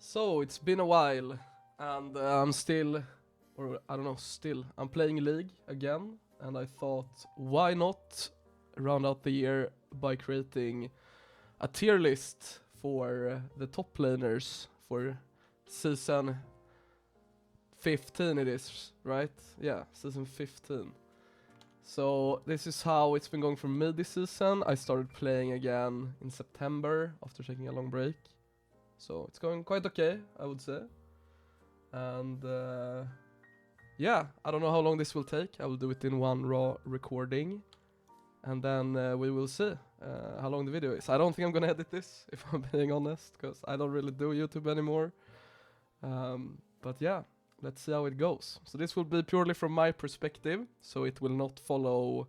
So it's been a while, and I'm still, or I don't know, still, I'm playing League again, and I thought, why not round out the year by creating a tier list for the top laners for season 15 it is, right? Yeah, season 15. So this is how it's been going for me this season. I started playing again in September after taking a long break. So it's going quite okay, I would say. And yeah, I don't know how long this will take. I will do it in one raw recording. And then we will see how long the video is. I don't think I'm gonna edit this, if I'm being honest, because I don't really do YouTube anymore. But yeah, let's see how it goes. So this will be purely from my perspective, so it will not follow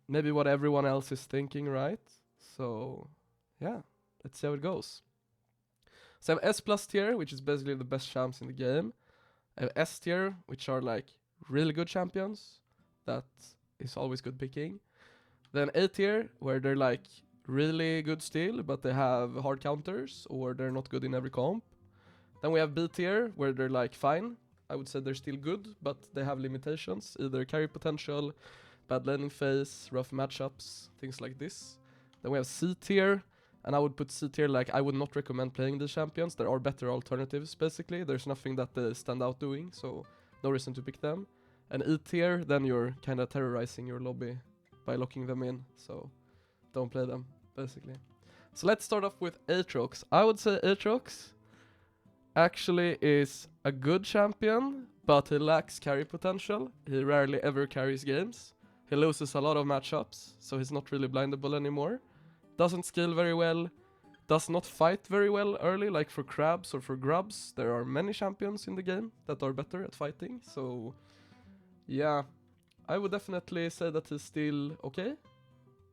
maybe what everyone else is thinking, right? So yeah, let's see how it goes. So I have S plus tier, which is basically the best champs in the game. I have S tier, which are like really good champions. That is always good picking. Then A tier, where they're like really good still, but they have hard counters, or they're not good in every comp. Then we have B tier, where they're like fine. I would say they're still good, but they have limitations, either carry potential, bad laning phase, rough matchups, things like this. Then we have C tier, and I would put C tier like I would not recommend playing these champions. There are better alternatives, basically. There's nothing that they stand out doing, so no reason to pick them. And E tier, then you're kind of terrorizing your lobby by locking them in, so don't play them, basically. So let's start off with Aatrox. I would say Aatrox actually is a good champion, but he lacks carry potential. He rarely ever carries games. He loses a lot of matchups, so he's not really blindable anymore. Doesn't scale very well, does not fight very well early, like for crabs or for grubs. There are many champions in the game that are better at fighting, so yeah, I would definitely say that he's still okay,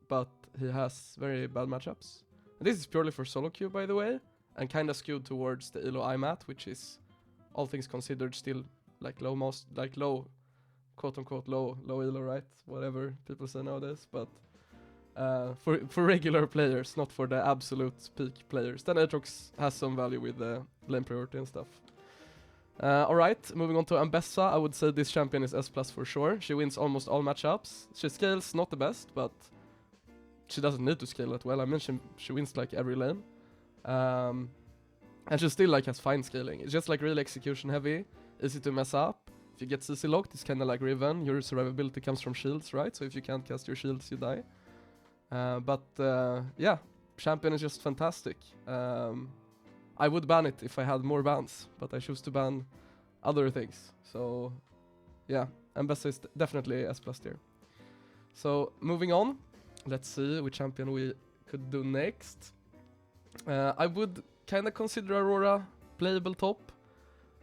but he has very bad matchups. And this is purely for solo queue, by the way, and kinda skewed towards the elo I'm at, which is, all things considered, still like low, quote unquote low elo, right? Whatever people say nowadays, but for regular players, not for the absolute peak players. Then Aatrox has some value with the lane priority and stuff. Alright, moving on to Ambessa. I would say this champion is S+ for sure. She wins almost all matchups. She scales not the best, but she doesn't need to scale that well. I mean, she wins like every lane. And she still like has fine scaling. It's just like really execution heavy, easy to mess up. If you get CC locked, it's kinda like Riven. Your survivability comes from shields, right? So if you can't cast your shields, you die. Yeah, champion is just fantastic. I would ban it if I had more bans, but I choose to ban other things. So yeah, Ambessa is definitely S+ tier. So moving on, let's see which champion we could do next. I would kind of consider Aurora playable top.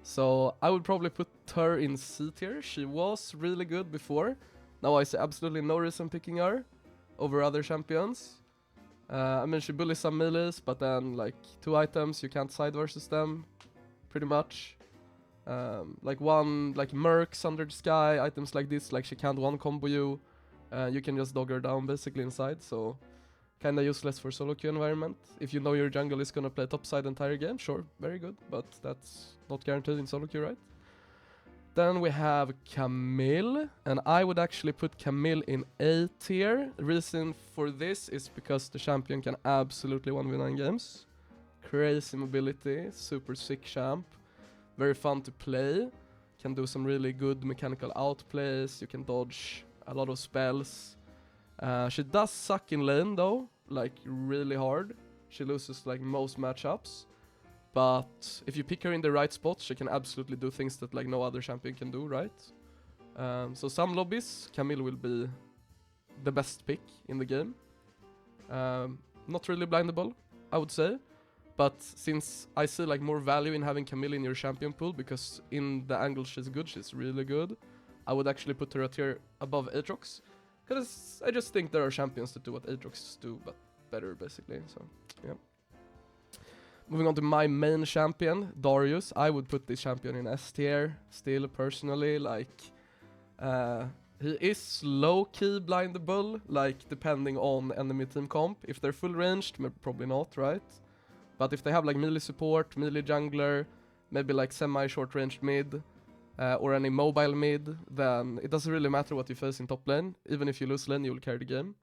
So I would probably put her in C tier. She was really good before. Now I see absolutely no reason picking her over other champions. I mean, she bullies some melees, but then like 2 items, you can't side versus them, pretty much. Like Mercs under the sky, items like this, like she can't one combo you. You can just dog her down basically inside, so kinda useless for solo queue environment. If you know your jungle is gonna play topside entire game, sure, very good, but that's not guaranteed in solo queue, right? Then we have Camille, and I would actually put Camille in A tier. The reason for this is because the champion can absolutely 1v9 games. Crazy mobility, super sick champ, very fun to play, can do some really good mechanical outplays, you can dodge a lot of spells. She does suck in lane though, like really hard. She loses like most matchups. But if you pick her in the right spot, she can absolutely do things that like no other champion can do, right? So some lobbies, Camille will be the best pick in the game. Not really blindable, I would say. But since I see like more value in having Camille in your champion pool, because in the angle she's good, she's really good, I would actually put her a tier above Aatrox. Because I just think there are champions that do what Aatrox do, but better basically, so yeah. Moving on to my main champion, Darius. I would put this champion in S tier, still personally, like, he is low-key blindable, like, depending on enemy team comp. If they're full ranged, probably not, right? But if they have like melee support, melee jungler, maybe like semi-short ranged mid, or any mobile mid, then it doesn't really matter what you face in top lane. Even if you lose lane, you will carry the game.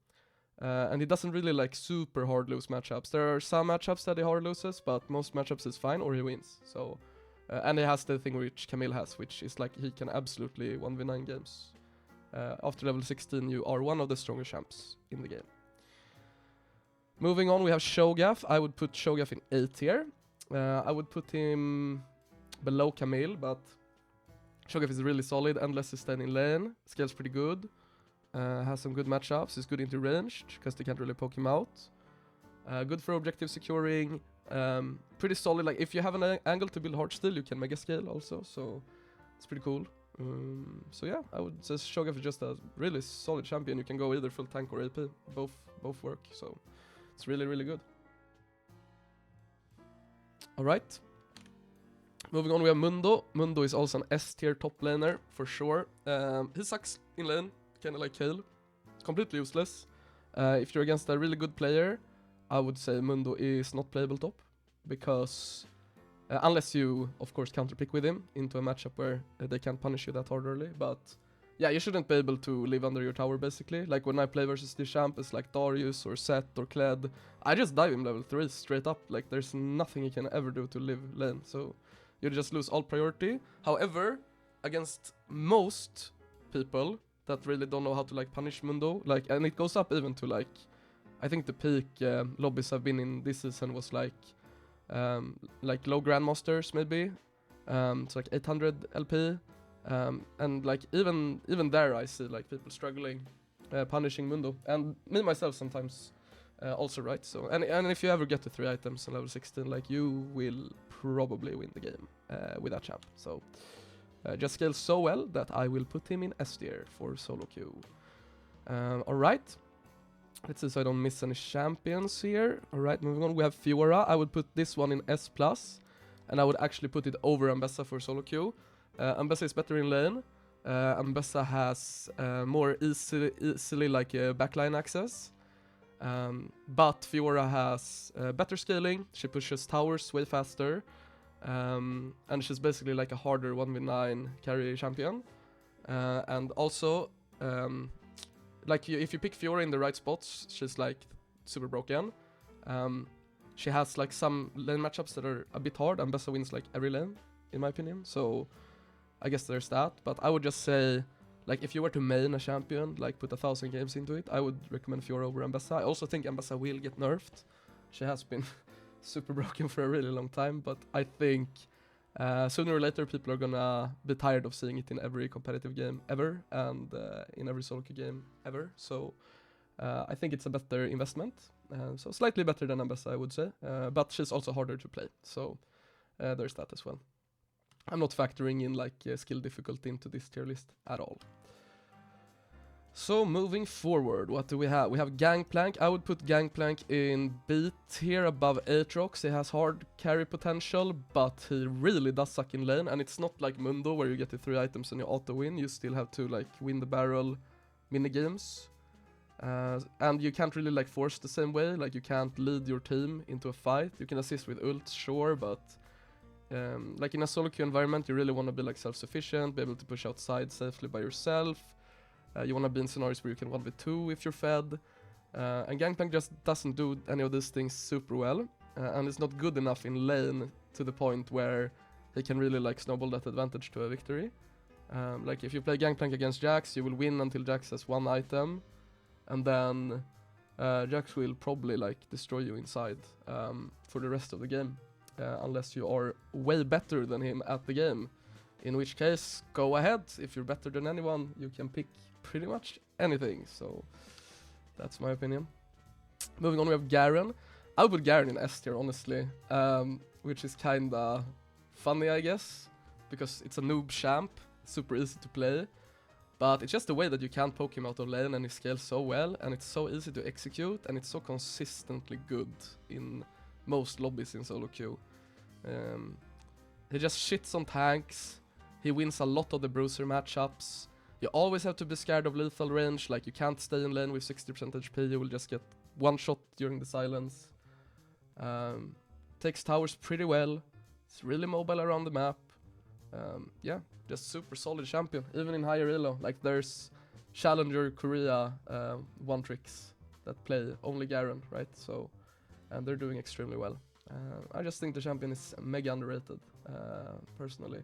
And he doesn't really like super hard lose matchups. There are some matchups that he hard loses, but most matchups is fine or he wins. So, and he has the thing which Camille has, which is like he can absolutely 1v9 games. After level 16, you are one of the strongest champs in the game. Moving on, we have Sho'gaf. I would put Sho'gaf in A tier. I would put him below Camille, but Sho'gaf is really solid, endless sustain in lane, scales pretty good. Has some good matchups, is good into ranged, because they can't really poke him out. Good for objective securing, pretty solid, like if you have an angle to build hard steal, you can mega scale also, so it's pretty cool. So yeah, I would say Sho'gaf is just a really solid champion. You can go either full tank or AP, both work, so it's really, really good. Alright. Moving on, we have Mundo. Mundo is also an S tier top laner, for sure. He sucks in lane, kinda like Kayle. Completely useless. If you're against a really good player, I would say Mundo is not playable top. Because, unless you, of course, counterpick with him into a matchup where they can't punish you that hard early. But, yeah, you shouldn't be able to live under your tower, basically. Like, when I play versus this champ, it's like Darius or Sett or Kled. I just dive him level 3 straight up. Like, there's nothing he can ever do to live lane. So, you just lose all priority. However, against most people that really don't know how to like punish Mundo, like, and it goes up even to like, I think the peak lobbies have been in this season was like low grandmasters maybe, it's like 800 LP, and like even there I see like people struggling punishing Mundo, and me myself sometimes also, right? So and if you ever get to 3 items on level 16, like you will probably win the game with that champ. So just scales so well that I will put him in S tier for solo queue. Alright. Let's see so I don't miss any champions here. Alright, moving on. We have Fiora. I would put this one in S+. And I would actually put it over Ambessa for solo queue. Ambessa is better in lane. Ambessa has more easily like backline access. But Fiora has better scaling. She pushes towers way faster. And she's basically like a harder 1v9 carry champion. And also, like if you pick Fiora in the right spots, she's like super broken. She has like some lane matchups that are a bit hard, and Ambessa wins like every lane, in my opinion. So I guess there's that. But I would just say, like if you were to main a champion, like put 1,000 games into it, I would recommend Fiora over Ambessa. I also think Ambessa will get nerfed. She has been super broken for a really long time, but I think sooner or later people are gonna be tired of seeing it in every competitive game ever, and in every solo queue game ever. So I think it's a better investment. So slightly better than Ambessa, I would say, but she's also harder to play. So there's that as well. I'm not factoring in like skill difficulty into this tier list at all. So moving forward, what do we have? We have Gangplank. I would put Gangplank in B tier above Aatrox. He has hard carry potential, but he really does suck in lane. And it's not like Mundo where you get the 3 items and you auto win. You still have to like win the barrel minigames. And you can't really like force the same way. Like you can't lead your team into a fight. You can assist with ults, sure, but like in a solo queue environment, you really want to be like self-sufficient, be able to push outside safely by yourself. You want to be in scenarios where you can 1v2 if you're fed. And Gangplank just doesn't do any of these things super well. And it's not good enough in lane to the point where he can really like snowball that advantage to a victory. Like if you play Gangplank against Jax, you will win until Jax has 1 item. And then Jax will probably like destroy you inside for the rest of the game. Unless you are way better than him at the game. In which case, go ahead. If you're better than anyone, you can pick pretty much anything. So that's my opinion. Moving on, we have Garen. I would put Garen in S tier, honestly. Which is kinda funny, I guess. Because it's a noob champ. Super easy to play. But it's just the way that you can't poke him out of lane and he scales so well. And it's so easy to execute. And it's so consistently good in most lobbies in solo queue. He just shits on tanks. He wins a lot of the bruiser matchups. You always have to be scared of lethal range. Like you can't stay in lane with 60% HP. You will just get one shot during the silence. takes towers pretty well. It's really mobile around the map. Yeah, just super solid champion, even in higher elo. Like there's Challenger Korea one tricks that play only Garen, right? So, and they're doing extremely well. I just think the champion is mega underrated, personally.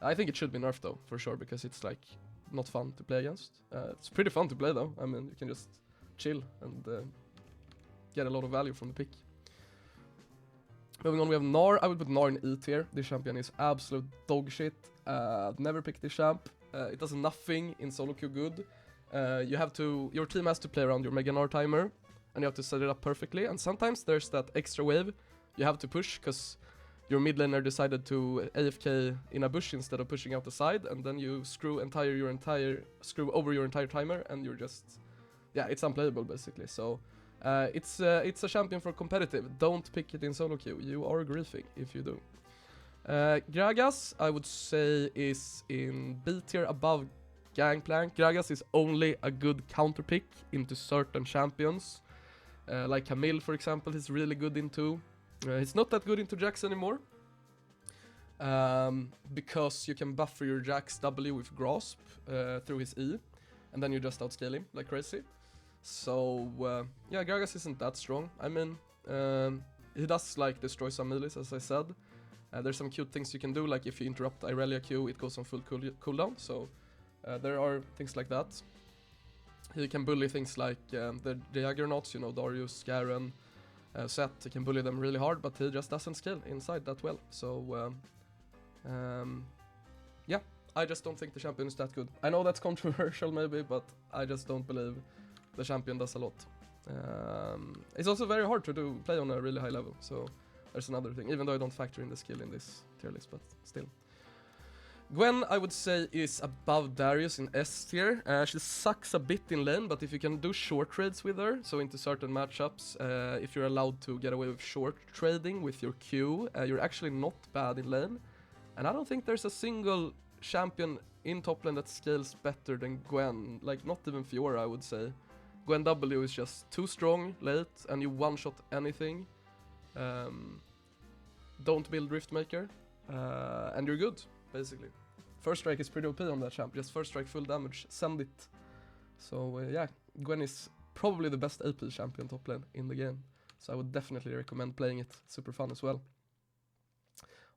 I think it should be nerfed though, for sure, because it's like not fun to play against. It's pretty fun to play though. I mean, you can just chill and get a lot of value from the pick. Moving on, we have Gnar. I would put Gnar in E tier. This champion is absolute dog shit. Never picked this champ. It does nothing in solo queue good. Your team has to play around your Mega Gnar timer, and you have to set it up perfectly. And sometimes there's that extra wave you have to push because your mid laner decided to AFK in a bush instead of pushing out the side, and then you screw over your entire timer, and you're just, yeah, it's unplayable basically. So it's a champion for competitive. Don't pick it in solo queue. You are griefing if you do. Gragas, I would say, is in B tier above Gangplank. Gragas is only a good counter pick into certain champions. Like Camille, for example, he's really good into. He's not that good into Jax anymore. Because you can buffer your Jax W with Grasp through his E, and then you just outscale him like crazy. So, yeah, Gragas isn't that strong. I mean, he does like destroy some melees, as I said. There's some cute things you can do, like if you interrupt Irelia Q, it goes on full cooldown, so there are things like that. He can bully things like the Juggernauts, you know, Darius, Garen, Sett. He can bully them really hard, but he just doesn't scale inside that well. So, yeah, I just don't think the champion is that good. I know that's controversial maybe, but I just don't believe the champion does a lot. It's also very hard to play on a really high level, so there's another thing, even though I don't factor in the skill in this tier list, but still. Gwen, I would say, is above Darius in S tier. She sucks a bit in lane, but if you can do short trades with her, so into certain matchups, if you're allowed to get away with short trading with your Q, you're actually not bad in lane. And I don't think there's a single champion in top lane that scales better than Gwen, like not even Fiora, I would say. Gwen W is just too strong late, and you one-shot anything. Don't build Riftmaker, and you're good, basically. First strike is pretty OP on that champ, just first strike full damage, send it. So yeah, Gwen is probably the best AP champion top lane in the game. So I would definitely recommend playing it, super fun as well.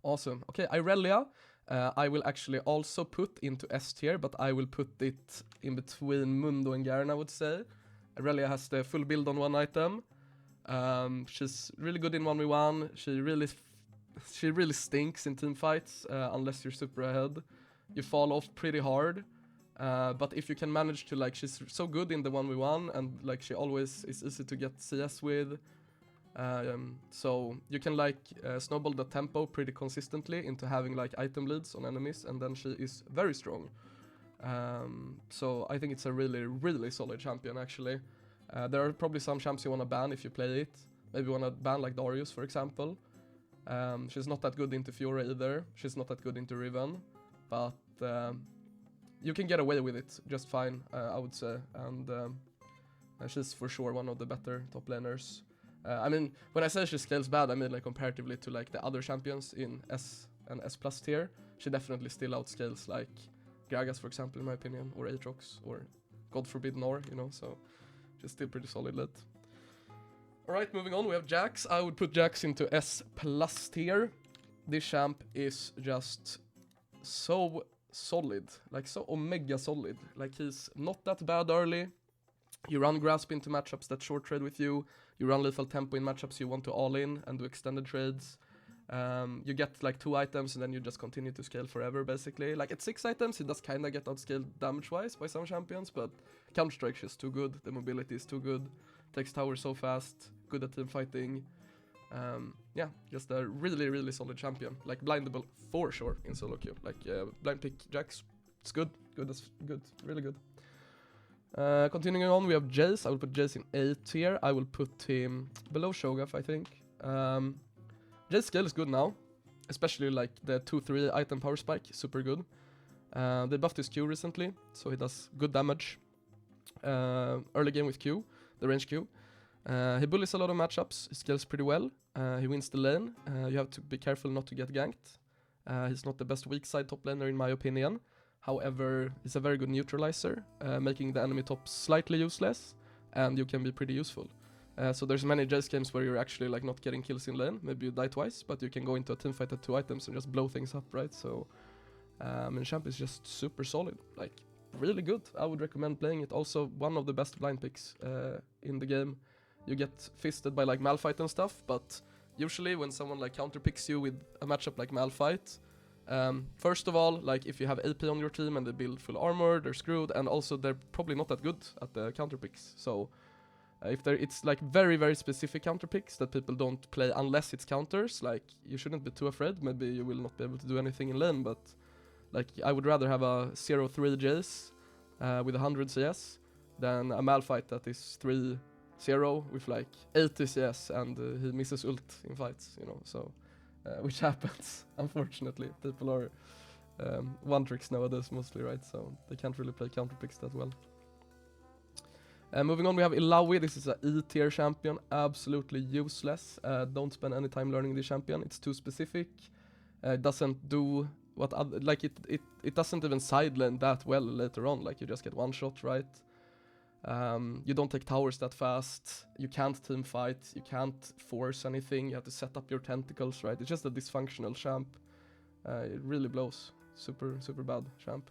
Awesome. Okay, Irelia, I will actually also put into S tier, but I will put it in between Mundo and Garen, I would say. Irelia has the full build on one item. She's really good in 1v1. She really stinks in team fights, unless you're super ahead. You fall off pretty hard. But if you can manage to, like, she's so good in the 1v1, and like she always is easy to get CS with. So you can like snowball the tempo pretty consistently into having like item leads on enemies, and then she is very strong. So I think it's a really, really solid champion actually. There are probably some champs you want to ban if you play it. Maybe you want to ban like Darius, for example. She's not that good into Fiora either. She's not that good into Riven. But you can get away with it just fine, I would say. And she's for sure one of the better top laners. I mean, when I say she scales bad, I mean like comparatively to like the other champions in S and S plus tier. She definitely still outscales like Gragas, for example, in my opinion, or Aatrox, or God forbid Gnar, you know, so she's still pretty solid lit. Alright, moving on, we have Jax. I would put Jax into S plus tier. This champ is just so solid, like so omega solid. Like he's not that bad early. You run Grasp into matchups that short trade with you. You run Lethal Tempo in matchups you want to all in and do extended trades. You get like 2 items and then you just continue to scale forever basically. Like at 6 items it does kinda get outscaled damage wise by some champions, but Counter-Strike is too good, the mobility is too good, takes tower so fast, good at team fighting. Yeah, just a really, really solid champion. Like blindable for sure in solo queue. Like blind pick Jax, it's good, really good. Continuing on, we have Jace. I will put Jace in A tier. I will put him below Sho'gaf, I think. Jace scale is good now, especially like the 2-3 item power spike, super good. They buffed his Q recently, so he does good damage. Early game with Q, the range Q. He bullies a lot of matchups, he scales pretty well. He wins the lane. You have to be careful not to get ganked. He's not the best weak side top laner in my opinion. However, he's a very good neutralizer, making the enemy top slightly useless, and you can be pretty useful. So there's many Jace games where you're actually like not getting kills in lane. Maybe you die twice, but you can go into a team fight at 2 items and just blow things up, right? So, Champ is just super solid, like really good. I would recommend playing it. Also, one of the best blind picks in the game. You get fisted by like Malphite and stuff, but usually when someone like counter picks you with a matchup like Malphite, first of all, like if you have AP on your team and they build full armor, they're screwed, and also they're probably not that good at the counter picks. So it's like very, very specific counter picks that people don't play unless it's counters. Like you shouldn't be too afraid. Maybe you will not be able to do anything in lane, but like I would rather have a 0-3 Jace with 100 CS than a Malphite that is 3-0 with like 80 CS and he misses ult in fights, you know. So which happens, unfortunately. People are one tricks nowadays mostly, right? So they can't really play counter picks that well. Moving on, we have Illaoi. This is a E tier champion, absolutely useless. Don't spend any time learning this champion. It's too specific. It doesn't do what it doesn't even side lane that well later on. Like you just get one shot, right? You don't take towers that fast. You can't team fight. You can't force anything. You have to set up your tentacles, right? It's just a dysfunctional champ. It really blows. Super, super bad champ.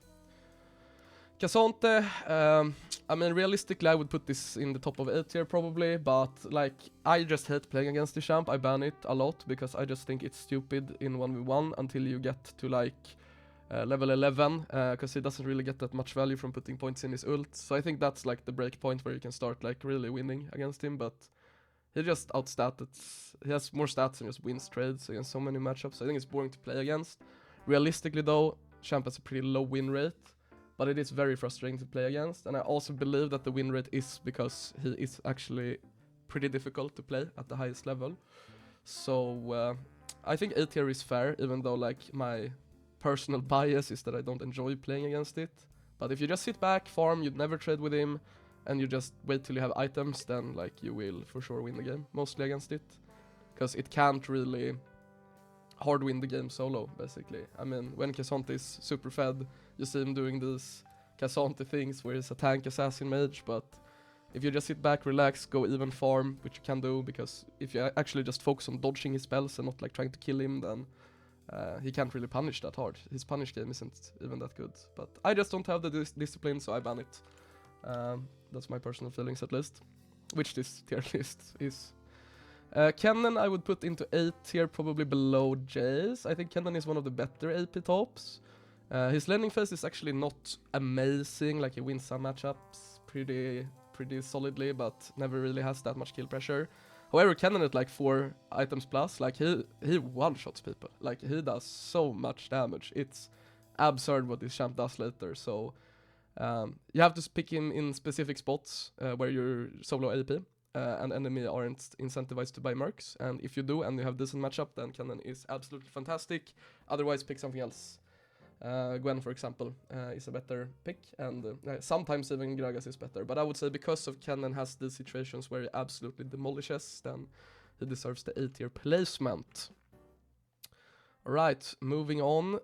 K'Sante, I mean, realistically, I would put this in the top of A tier probably, but like, I just hate playing against the champ. I ban it a lot because I just think it's stupid in 1v1 until you get to like level 11, because he doesn't really get that much value from putting points in his ult. So I think that's like the break point where you can start like really winning against him, but he just outstated. He has more stats and just wins trades against so many matchups. I think it's boring to play against. Realistically though, champ has a pretty low win rate, but it is very frustrating to play against, and I also believe that the win rate is because he is actually pretty difficult to play at the highest level. So I think A tier is fair, even though like my personal bias is that I don't enjoy playing against it. But if you just sit back, farm, you'd never trade with him, and you just wait till you have items, then like you will for sure win the game, mostly against it. Because it can't really hard win the game solo, basically. I mean, when K'Sante is super fed, you see him doing these K'Sante things where he's a tank assassin mage, but if you just sit back, relax, go even farm, which you can do, because if you actually just focus on dodging his spells and not like trying to kill him, then he can't really punish that hard. His punish game isn't even that good, but I just don't have the discipline, so I ban it. That's my personal feelings at least, which this tier list is. Kennen I would put into A tier, probably below Jace. I think Kennen is one of the better AP tops. His landing phase is actually not amazing, like he wins some matchups pretty solidly, but never really has that much kill pressure. However, Kennen at like 4 items plus, like he one-shots people. Like he does so much damage. It's absurd what this champ does later, so you have to pick him in specific spots where you're solo AP. And enemy aren't incentivized to buy mercs, and if you do and you have decent matchup, then Kennen is absolutely fantastic. Otherwise, pick something else. Gwen, for example, is a better pick, and sometimes even Gragas is better. But I would say because of Kennen has these situations where he absolutely demolishes, then he deserves the A tier placement. Alright, moving on.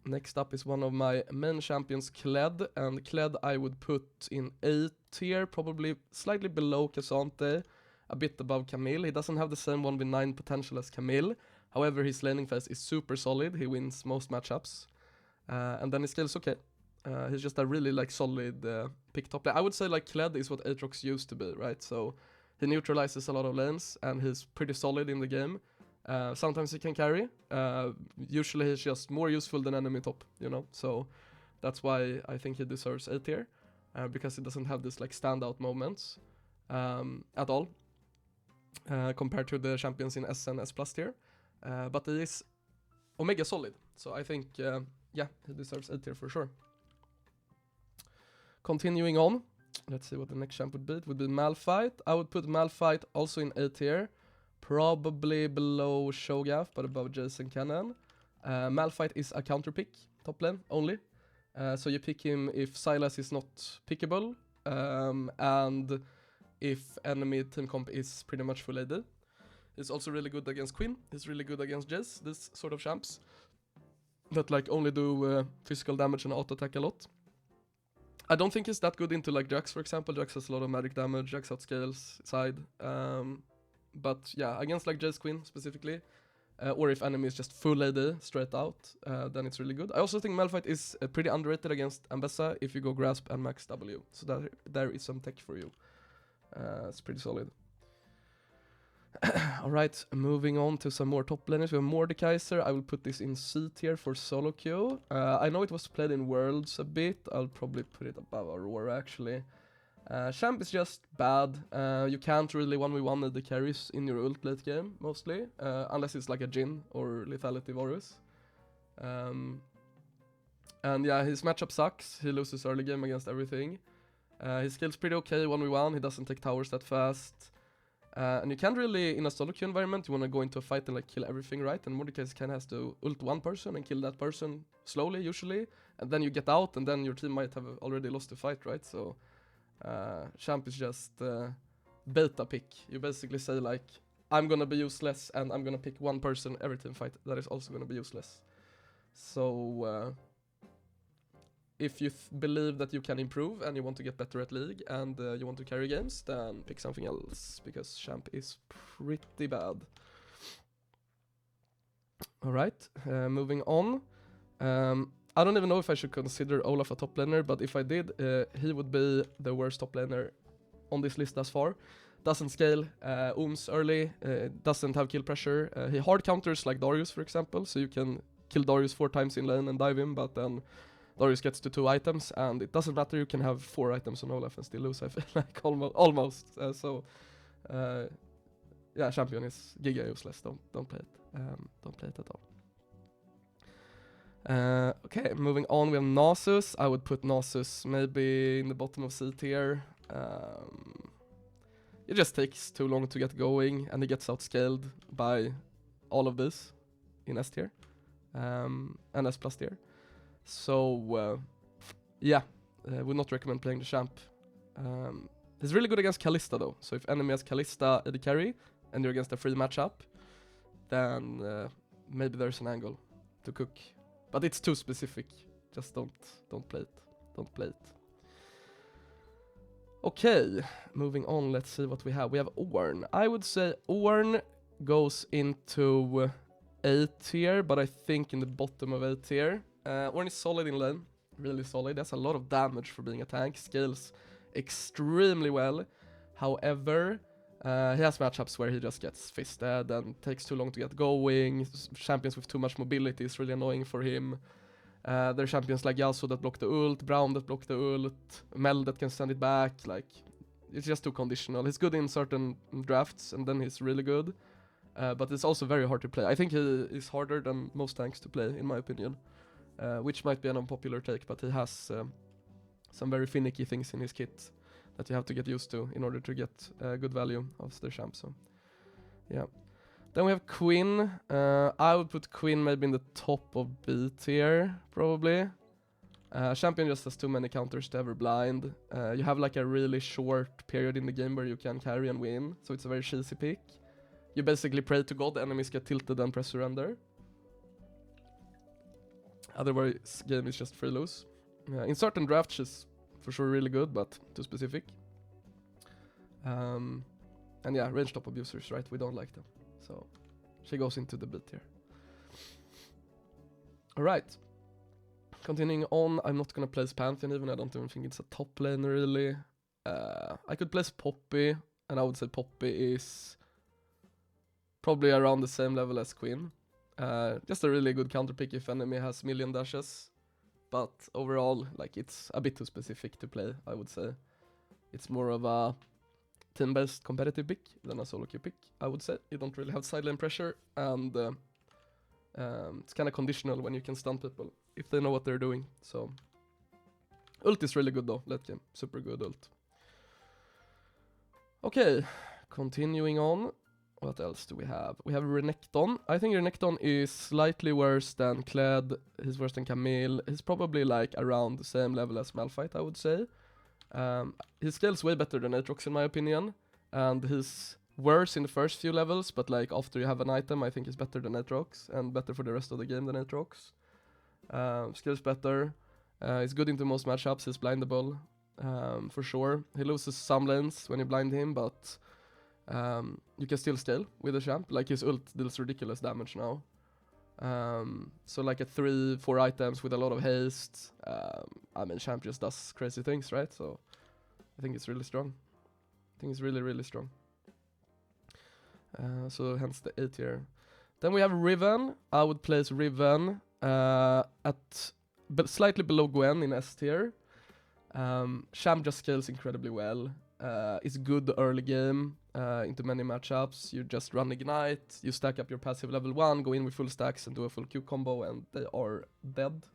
Next up is one of my main champions, Kled, and Kled I would put in A tier, probably slightly below K'Sante, a bit above Camille. He doesn't have the same 1v9 potential as Camille, however his laning phase is super solid, he wins most matchups, and then his skill is okay. He's just a really like solid pick top laner. I would say like Kled is what Aatrox used to be, right? So he neutralizes a lot of lanes, and he's pretty solid in the game. Sometimes he can carry. Usually he's just more useful than enemy top, you know. So that's why I think he deserves A tier, because he doesn't have this like standout moments at all compared to the champions in S and S plus tier. But he is Omega solid, so I think yeah, he deserves A tier for sure. Continuing on, let's see what the next champ would be. It would be Malphite. I would put Malphite also in A tier. Probably below Sho'gaf, but above Jace and Kennen. Malphite is a counter pick, top lane only. So you pick him if Sylas is not pickable, and if enemy team comp is pretty much full AD. He's also really good against Quinn. He's really good against Jace, this sort of champs that like only do physical damage and auto attack a lot. I don't think he's that good into like Jax, for example. Jax has a lot of magic damage, Jax outscales side. But yeah, against like Jace Quinn specifically, or if enemy is just full AD straight out, then it's really good. I also think Malphite is pretty underrated against Ambessa if you go Grasp and Max W. So that there is some tech for you. It's pretty solid. Alright, moving on to some more top laners. We have Mordekaiser. I will put this in C tier for solo queue. I know it was played in Worlds a bit. I'll probably put it above Aurora actually. Champ is just bad. You can't really 1v1 the carries in your ult late game, mostly. Unless it's like a Jhin or Lethality Varus. And yeah, his matchup sucks. He loses early game against everything. His skill's pretty okay 1v1. He doesn't take towers that fast. And you can't really, in a solo queue environment, you want to go into a fight and like kill everything, right? And Mordekaiser kind of has to ult one person and kill that person slowly, usually. And then you get out, and then your team might have already lost the fight, right? So Champ is just beta pick. You basically say like, I'm gonna be useless, and I'm gonna pick one person every team fight that is also gonna be useless. So if you believe that you can improve and you want to get better at League and you want to carry games, then pick something else, because Champ is pretty bad. Alright, moving on. I don't even know if I should consider Olaf a top laner, but if I did, he would be the worst top laner on this list thus far. Doesn't scale, ooms early, doesn't have kill pressure. He hard counters like Darius, for example, so you can kill Darius 4 times in lane and dive him, but then Darius gets to 2 items, and it doesn't matter, you can have 4 items on Olaf and still lose, I feel like, almost. Yeah, champion is giga useless, don't play it. Don't play it at all. Okay, moving on, we have Nasus. I would put Nasus maybe in the bottom of C tier. It just takes too long to get going, and he gets outscaled by all of this in S tier, and S plus tier. So, yeah, would not recommend playing the champ. He's really good against Kalista though, so if enemy has Kalista AD carry, and you're against a free matchup, then maybe there's an angle to cook. But it's too specific, just don't play it, don't play it. Okay, moving on, let's see what we have. We have Ornn. I would say Ornn goes into A tier, but I think in the bottom of A tier. Ornn is solid in lane, really solid. Has a lot of damage for being a tank, scales extremely well. However, he has matchups where he just gets fisted and takes too long to get going. Champions with too much mobility is really annoying for him. There are champions like Yasuo that block the ult, Braum that block the ult, Mel that can send it back. Like, it's just too conditional. He's good in certain drafts, and then he's really good. But it's also very hard to play. I think he is harder than most tanks to play, in my opinion. Which might be an unpopular take, but he has some very finicky things in his kit that you have to get used to in order to get good value of the champ. So, yeah. Then we have Quinn. I would put Quinn maybe in the top of B tier, probably. Champion just has too many counters to ever blind. You have like a really short period in the game where you can carry and win, so it's a very cheesy pick. You basically pray to God the enemies get tilted and press surrender. Otherwise, game is just free lose. In certain drafts, she's for sure really good, but too specific. And yeah, range top abusers, right? We don't like them. So she goes into the B tier. Alright. Continuing on, I'm not gonna place Pantheon even. I don't even think it's a top laner really. I could place Poppy, and I would say Poppy is probably around the same level as Quinn. Just a really good counter pick if enemy has million dashes. But overall, like, it's a bit too specific to play, I would say. It's more of a team-based competitive pick than a solo queue pick, I would say. You don't really have side lane pressure, and it's kind of conditional when you can stun people if they know what they're doing. So ult is really good though, late game, super good ult. Okay, continuing on. What else do we have? We have Renekton. I think Renekton is slightly worse than Kled. He's worse than Camille. He's probably like around the same level as Malphite, I would say. He scales way better than Aatrox in my opinion. And his worse in the first few levels, but like after you have an item, I think it's better than Aatrox and better for the rest of the game than Aatrox. Skills better. He's good into most matchups. He's blindable, for sure. He loses some lanes when you blind him, but you can still steal with the champ. Like his ult deals ridiculous damage now. So like at 3-4 items with a lot of haste, I mean champ just does crazy things, right? So I think it's really strong. I think it's really, really strong. So hence the A tier. Then we have Riven. I would place Riven at slightly below Gwen in S tier. Champ just scales incredibly well. It's good early game into many matchups. You just run Ignite, you stack up your passive level 1, go in with full stacks and do a full Q combo and they are dead.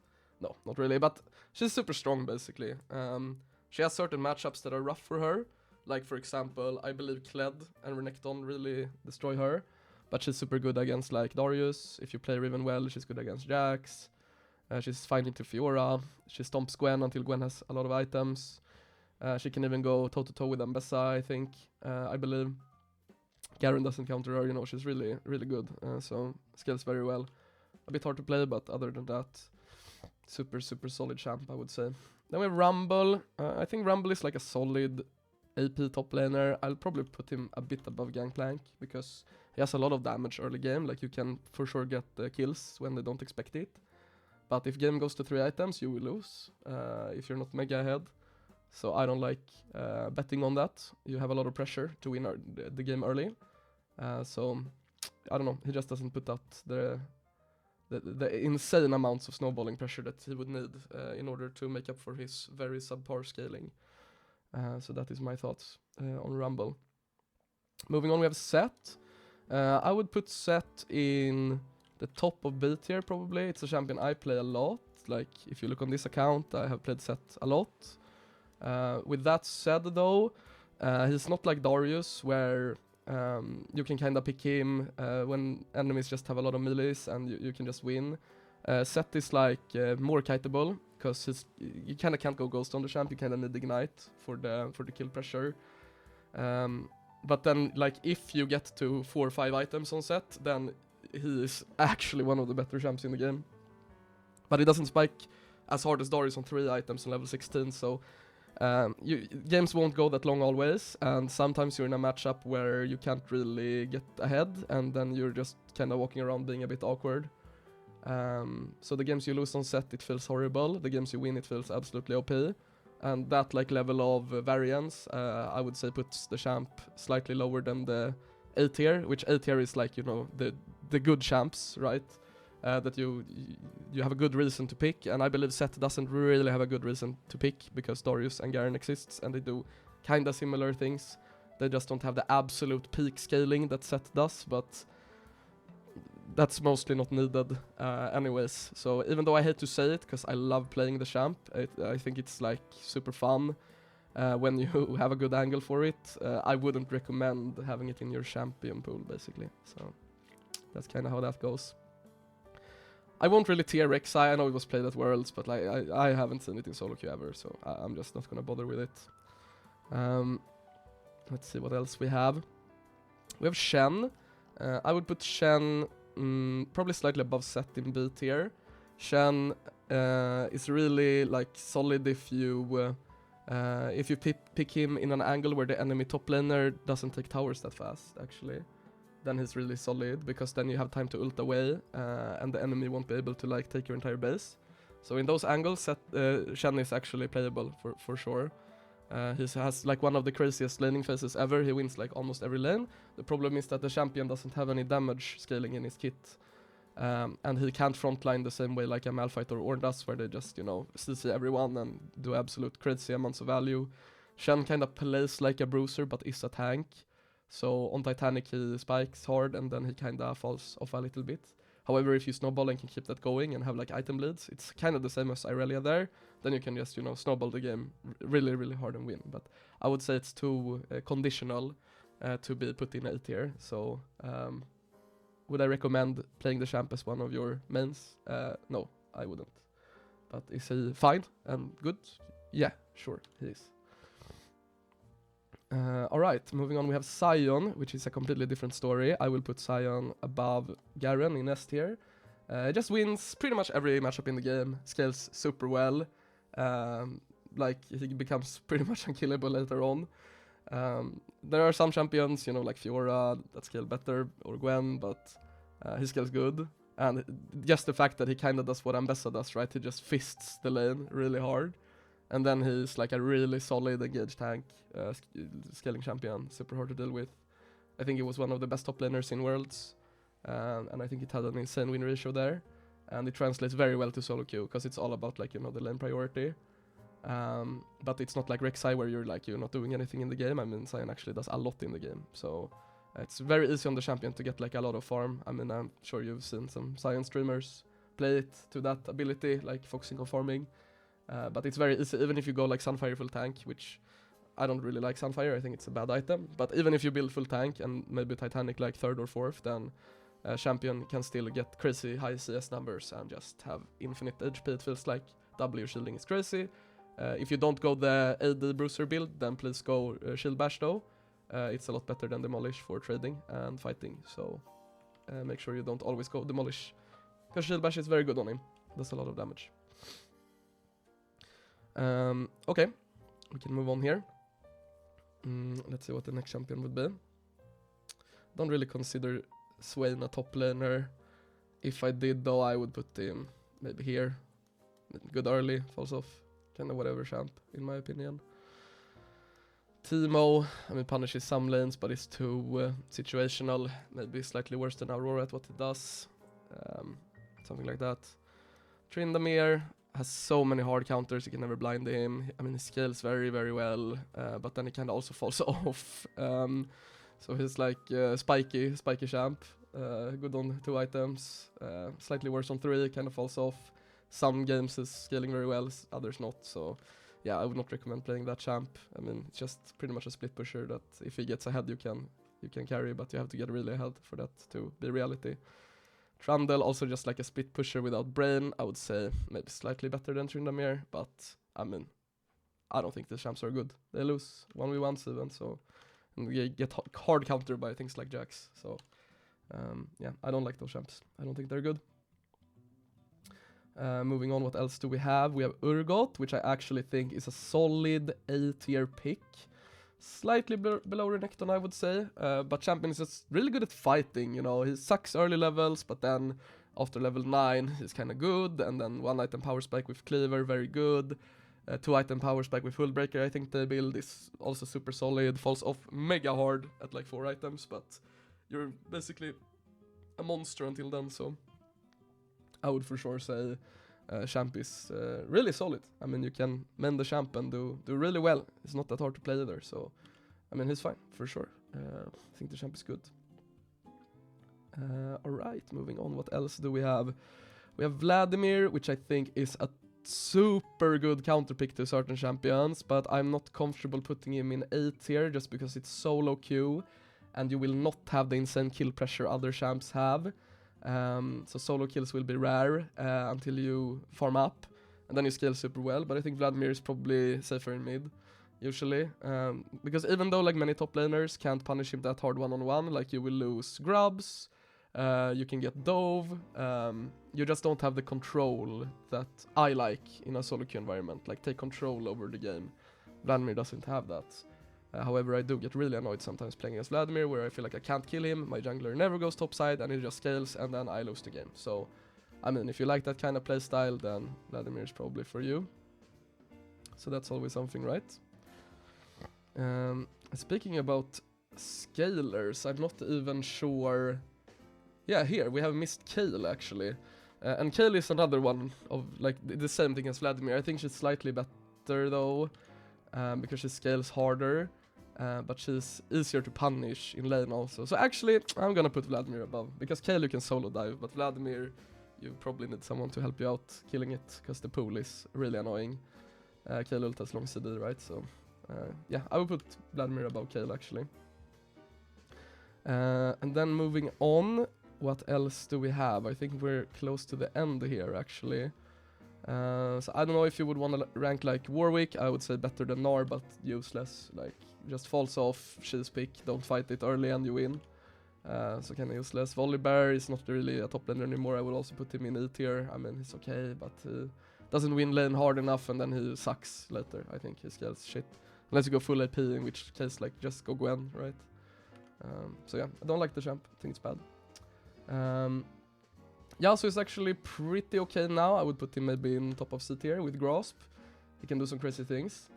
No, not really, but she's super strong basically. She has certain matchups that are rough for her. Like for example, I believe Kled and Renekton really destroy her. But she's super good against like Darius. If you play Riven well, she's good against Jax. She's fine into Fiora. She stomps Gwen until Gwen has a lot of items. She can even go toe-to-toe with Ambessa, I think. I believe. Garen doesn't counter her, you know, she's really, really good. So, scales very well. A bit hard to play, but other than that, super, super solid champ, I would say. Then we have Rumble. I think Rumble is like a solid AP top laner. I'll probably put him a bit above Gangplank, because he has a lot of damage early game. Like, you can for sure get kills when they don't expect it. But if game goes to 3 items, you will lose if you're not mega ahead. So I don't like betting on that. You have a lot of pressure to win the game early. So I don't know. He just doesn't put out the insane amounts of snowballing pressure that he would need in order to make up for his very subpar scaling. So that is my thoughts on Rumble. Moving on, we have Sett. I would put Sett in the top of B tier probably. It's a champion I play a lot. Like if you look on this account, I have played Sett a lot. With that said though, he's not like Darius where you can kinda pick him when enemies just have a lot of melees and you can just win. Sett is like more kiteable, because you kinda can't go ghost on the champ, you kinda need Ignite for the kill pressure. But then like if you get to 4 or 5 items on Sett, then he is actually one of the better champs in the game. But he doesn't spike as hard as Darius on 3 items on level 16, so games won't go that long always, and sometimes you're in a matchup where you can't really get ahead, and then you're just kind of walking around being a bit awkward. So the games you lose on Sett, it feels horrible. The games you win, it feels absolutely OP. And that like level of variance, I would say puts the champ slightly lower than the A tier, which A tier is like, you know, the good champs, right? That you have a good reason to pick, and I believe Sett doesn't really have a good reason to pick, because Darius and Garen exists, and they do kinda similar things. They just don't have the absolute peak scaling that Sett does, but that's mostly not needed anyways. So even though I hate to say it, because I love playing the champ, I think it's like super fun when you have a good angle for it. I wouldn't recommend having it in your champion pool, basically. So that's kind of how that goes. I won't really tier Rek'Sai. I know it was played at Worlds, but like I haven't seen it in solo queue ever, so I'm just not gonna bother with it. Let's see what else we have. We have Shen. I would put Shen probably slightly above Sett in B tier. Shen is really like solid if you pick him in an angle where the enemy top laner doesn't take towers that fast, actually. Then he's really solid, because then you have time to ult away, and the enemy won't be able to like take your entire base. So in those angles, Shen is actually playable for sure. He has like one of the craziest laning phases ever. He wins like almost every lane. The problem is that the champion doesn't have any damage scaling in his kit. And he can't frontline the same way like a Malphite or Ornn does, where they just, you know, CC everyone and do absolute crazy amounts of value. Shen kind of plays like a bruiser, but is a tank. So on Titanic he spikes hard and then he kinda falls off a little bit. However, if you snowball and can keep that going and have like item leads, it's kind of the same as Irelia there. Then you can just, you know, snowball the game really, really hard and win. But I would say it's too conditional to be put in A tier. So would I recommend playing the champ as one of your mains? No, I wouldn't. But is he fine and good? Yeah, sure, he is. Alright, moving on, we have Sion, which is a completely different story. I will put Sion above Garen in S tier. Just wins pretty much every matchup in the game, scales super well. Like, he becomes pretty much unkillable later on. There are some champions, you know, like Fiora, that scale better, or Gwen, but he scales good. And just the fact that he kinda does what Ambessa does, right? He just fists the lane really hard. And then he's like a really solid engaged tank, scaling champion, super hard to deal with. I think he was one of the best top laners in Worlds, and I think it had an insane win ratio there. And it translates very well to solo queue, because it's all about, like, you know, the lane priority. But it's not like Rek'Sai where you're like, you're not doing anything in the game. I mean, Sion actually does a lot in the game, so it's very easy on the champion to get like a lot of farm. I mean, I'm sure you've seen some Sion streamers play it to that ability, like focusing on farming. But it's very easy, even if you go like Sunfire full tank, which I don't really like Sunfire, I think it's a bad item. But even if you build full tank and maybe Titanic like 3rd or 4th, then champion can still get crazy high CS numbers and just have infinite HP. It feels like W shielding is crazy. If you don't go the AD Bruiser build, then please go Shield Bash though. It's a lot better than Demolish for trading and fighting, so make sure you don't always go Demolish, because Shield Bash is very good on him, does a lot of damage. Okay, we can move on here. Let's see what the next champion would be. Don't really consider Swain a top laner. If I did though, I would put him maybe here. Good early, falls off, kind of whatever champ in my opinion. Teemo, I mean, punishes some lanes, but it's too situational. Maybe slightly worse than Aurora at what it does. Something like that. Tryndamere has so many hard counters, you can never blind him. I mean, he scales very, very well, but then he kind of also falls off. So he's like spiky champ. Good on 2 items. Slightly worse on 3, kind of falls off. Some games is scaling very well, others not, so yeah, I would not recommend playing that champ. I mean, it's just pretty much a split pusher that if he gets ahead, you can carry, but you have to get really ahead for that to be reality. Trundle, also just like a split pusher without brain. I would say maybe slightly better than Tryndamere, but I mean, I don't think the champs are good. They lose 1v1s even, so, and they get hard counter by things like Jax. So yeah, I don't like those champs. I don't think they're good. Moving on, what else do we have? We have Urgot, which I actually think is a solid A tier pick. Slightly below Renekton, I would say, but champion is just really good at fighting, you know. He sucks early levels, but then after level 9, he's kind of good, and then 1 item power spike with Cleaver, very good. 2 item power spike with Hullbreaker, I think the build is also super solid, falls off mega hard at like 4 items, but you're basically a monster until then, so I would for sure say champ is really solid. I mean, you can mend the champ and do really well. It's not that hard to play either, so I mean, he's fine for sure. I think the champ is good. Alright, moving on, what else do we have? We have Vladimir, which I think is a super good counter pick to certain champions, but I'm not comfortable putting him in A tier just because it's solo queue and you will not have the insane kill pressure other champs have. So solo kills will be rare until you farm up, and then you scale super well, but I think Vladimir is probably safer in mid, usually, because even though like many top laners can't punish him that hard one-on-one, like you will lose grubs, you can get dove, you just don't have the control that I like in a solo queue environment, like take control over the game. Vladimir doesn't have that. However, I do get really annoyed sometimes playing against Vladimir, where I feel like I can't kill him, my jungler never goes topside, and he just scales, and then I lose the game. So, I mean, if you like that kind of playstyle, then Vladimir is probably for you. So that's always something, right? Speaking about scalers, I'm not even sure... Yeah, here, we have missed Kayle, actually. And Kayle is another one of, like, the same thing as Vladimir. I think she's slightly better, though, because she scales harder. But she's easier to punish in lane also. So actually, I'm gonna put Vladimir above, because Kayle you can solo dive, but Vladimir, you probably need someone to help you out killing it, because the pool is really annoying. Kayle ult has long CD, right? So yeah, I would put Vladimir above Kayle actually. And then moving on, what else do we have? I think we're close to the end here actually. So I don't know if you would want to rank like Warwick. I would say better than Gnar, but useless. Like, just falls off, she's pick, don't fight it early and you win. So kind of useless. Volibear is not really a top laner anymore. I would also put him in E tier. I mean, he's okay, but he doesn't win lane hard enough, and then he sucks later. I think he scales shit. Unless you go full AP, in which case, like, just go Gwen, right? So yeah, I don't like the champ. I think it's bad. Yeah, so it's actually pretty okay now. I would put him maybe in top of C tier with Grasp. He can do some crazy things.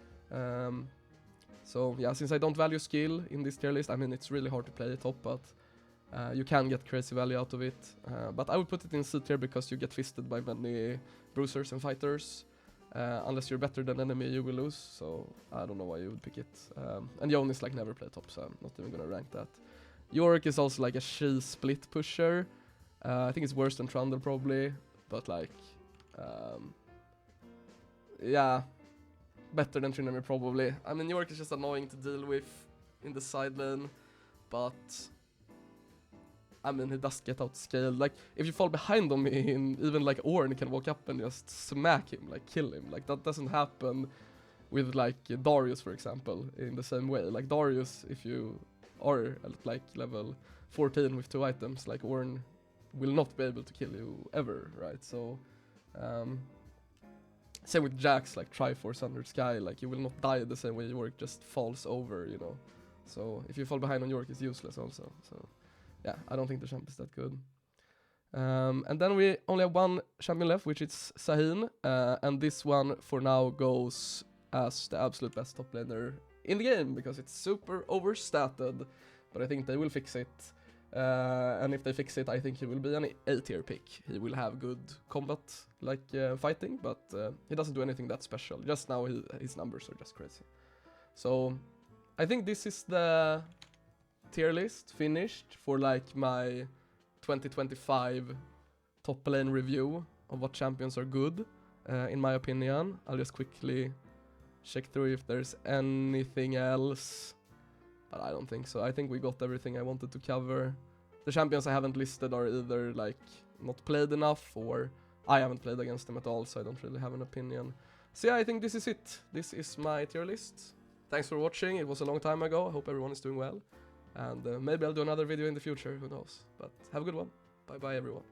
So yeah, since I don't value skill in this tier list, I mean, it's really hard to play top, but you can get crazy value out of it. But I would put it in C tier because you get fisted by many bruisers and fighters. Unless you're better than enemy, you will lose. So I don't know why you would pick it. And Yone is like never play top, so I'm not even gonna rank that. Yorick is also like a she split pusher. I think it's worse than Trundle probably, but like, yeah, better than Tryndamere probably. I mean, Yorick is just annoying to deal with in the side lane, but I mean, he does get outscaled. Like, if you fall behind him, even like Ornn can walk up and just smack him, like kill him. Like, that doesn't happen with like Darius, for example, in the same way. Like Darius, if you are at like level 14 with 2 items, like Ornn will not be able to kill you ever, right? So, same with Jax, like Triforce under Sky, like you will not die the same way Yorick just falls over, you know. So if you fall behind on Yorick, it's useless also. So yeah, I don't think the champ is that good. And then we only have one champion left, which is Sahin, and this one for now goes as the absolute best top laner in the game because it's super overstated, but I think they will fix it. And if they fix it, I think he will be an A tier pick. He will have good combat, like fighting, but he doesn't do anything that special. Just now his numbers are just crazy. So I think this is the tier list finished for like my 2025 top lane review of what champions are good, in my opinion. I'll just quickly check through if there's anything else, but I don't think so. I think we got everything I wanted to cover. The champions I haven't listed are either like not played enough, or I haven't played against them at all, so I don't really have an opinion. So yeah, I think this is it. This is my tier list. Thanks for watching. It was a long time ago. I hope everyone is doing well. And maybe I'll do another video in the future, who knows. But have a good one. Bye bye everyone.